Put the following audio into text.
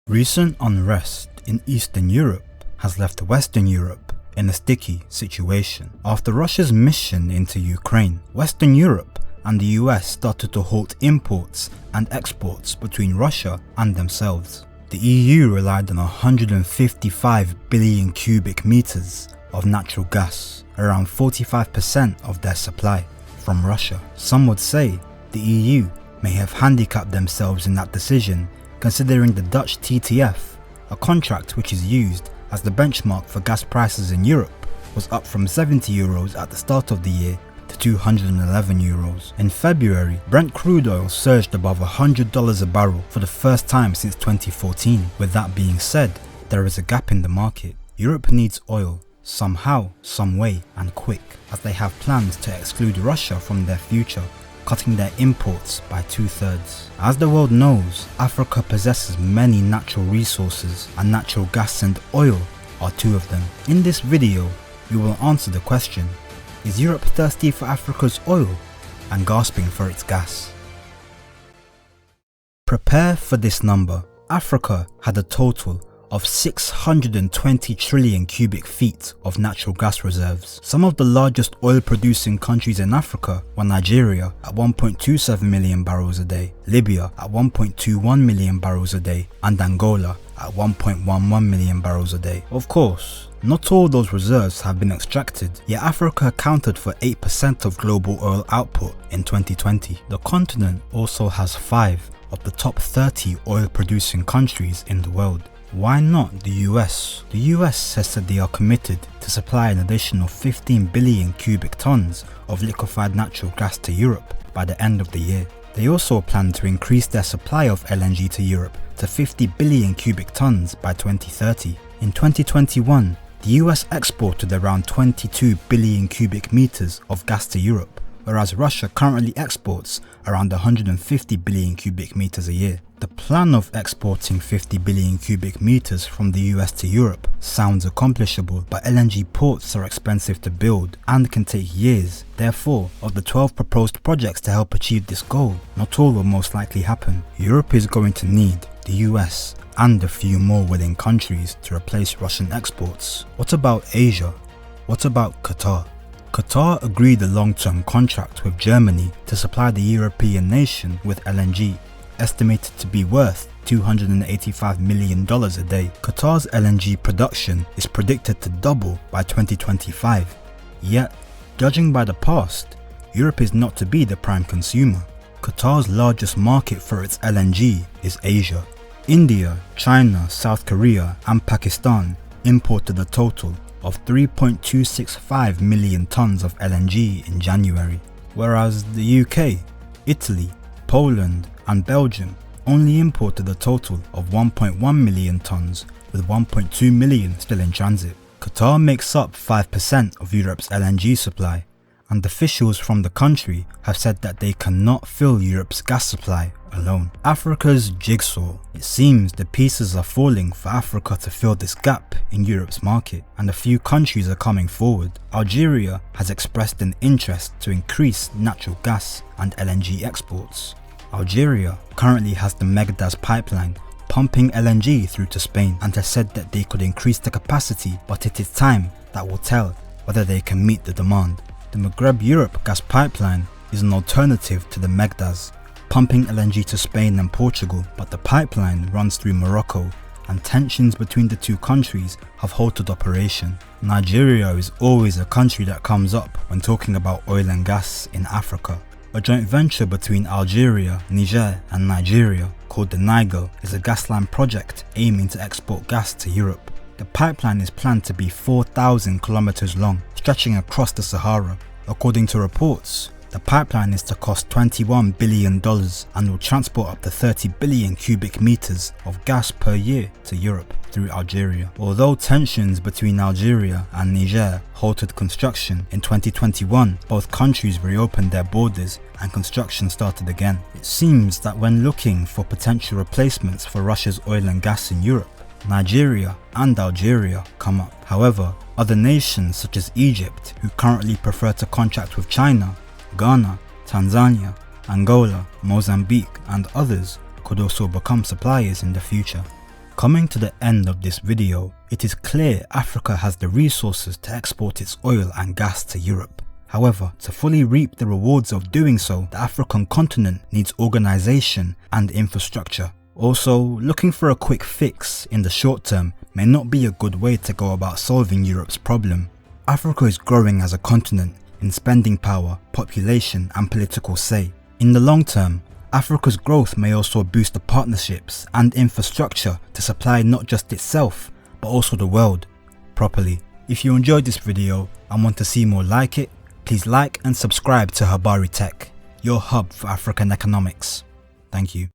Recent unrest in Eastern Europe has left Western Europe in a sticky situation. After Russia's mission into Ukraine, Western Europe and the US started to halt imports and exports between Russia and themselves. The EU relied on 155 billion cubic meters of natural gas, around 45% of their supply, from Russia. Some would say the EU may have handicapped themselves in that decision, considering the Dutch TTF, a contract which is used as the benchmark for gas prices in Europe, was up from €70 at the start of the year to €211. In February, Brent crude oil surged above $100 a barrel for the first time since 2014. With that being said, there is a gap in the market. Europe needs oil, somehow, some way, and quick, as they have plans to exclude Russia from their future, cutting their imports by 2/3. As the world knows, Africa possesses many natural resources, and natural gas and oil are two of them. In this video, we will answer the question: is Europe thirsty for Africa's oil and gasping for its gas? Prepare for this number. Africa had a total of 620 trillion cubic feet of natural gas reserves. Some of the largest oil producing countries in Africa were Nigeria at 1.27 million barrels a day, Libya at 1.21 million barrels a day, and Angola at 1.11 million barrels a day. Of course, not all those reserves have been extracted, yet Africa accounted for 8% of global oil output in 2020. The continent also has 5 of the top 30 oil producing countries in the world. Why not the US? The US has said they are committed to supply an additional 15 billion cubic tons of liquefied natural gas to Europe by the end of the year. They also plan to increase their supply of LNG to Europe to 50 billion cubic tons by 2030. In 2021, the US exported around 22 billion cubic meters of gas to Europe, whereas Russia currently exports around 150 billion cubic meters a year. The plan of exporting 50 billion cubic meters from the US to Europe sounds accomplishable, but LNG ports are expensive to build and can take years. Therefore, of the 12 proposed projects to help achieve this goal, not all will most likely happen. Europe is going to need the US and a few more willing countries to replace Russian exports. What about Asia? What about Qatar? Qatar agreed a long-term contract with Germany to supply the European nation with LNG, estimated to be worth $285 million a day. Qatar's LNG production is predicted to double by 2025. Yet, judging by the past, Europe is not to be the prime consumer. Qatar's largest market for its LNG is Asia. India, China, South Korea, and Pakistan imported a total of 3.265 million tons of LNG in January, whereas the UK, Italy, Poland, and Belgium only imported a total of 1.1 million tons, with 1.2 million still in transit. Qatar makes up 5% of Europe's LNG supply, and officials from the country have said that they cannot fill Europe's gas supply alone. Africa's jigsaw. It seems the pieces are falling for Africa to fill this gap in Europe's market, and a few countries are coming forward. Algeria has expressed an interest to increase natural gas and LNG exports. Algeria currently has the Megdas pipeline pumping LNG through to Spain, and has said that they could increase the capacity, but it is time that will tell whether they can meet the demand. The Maghreb-Europe gas pipeline is an alternative to the Megdas, pumping LNG to Spain and Portugal, but the pipeline runs through Morocco, and tensions between the two countries have halted operation. Nigeria is always a country that comes up when talking about oil and gas in Africa. A joint venture between Algeria, Niger, and Nigeria called the Niger is a gas line project aiming to export gas to Europe. The pipeline is planned to be 4,000 kilometers long, stretching across the Sahara. According to reports, the pipeline is to cost $21 billion and will transport up to 30 billion cubic meters of gas per year to Europe through Algeria. Although tensions between Algeria and Niger halted construction in 2021, both countries reopened their borders and construction started again. It seems that when looking for potential replacements for Russia's oil and gas in Europe, Nigeria and Algeria come up. However, other nations such as Egypt, who currently prefer to contract with China, Ghana, Tanzania, Angola, Mozambique, and others could also become suppliers in the future. Coming to the end of this video, it is clear Africa has the resources to export its oil and gas to Europe. However, to fully reap the rewards of doing so, the African continent needs organisation and infrastructure. Also, looking for a quick fix in the short term may not be a good way to go about solving Europe's problem. Africa is growing as a continent in spending power, population and political say. In the long term, Africa's growth may also boost the partnerships and infrastructure to supply not just itself, but also the world properly. If you enjoyed this video and want to see more like it, please like and subscribe to Habari Tech, your hub for African economics. Thank you.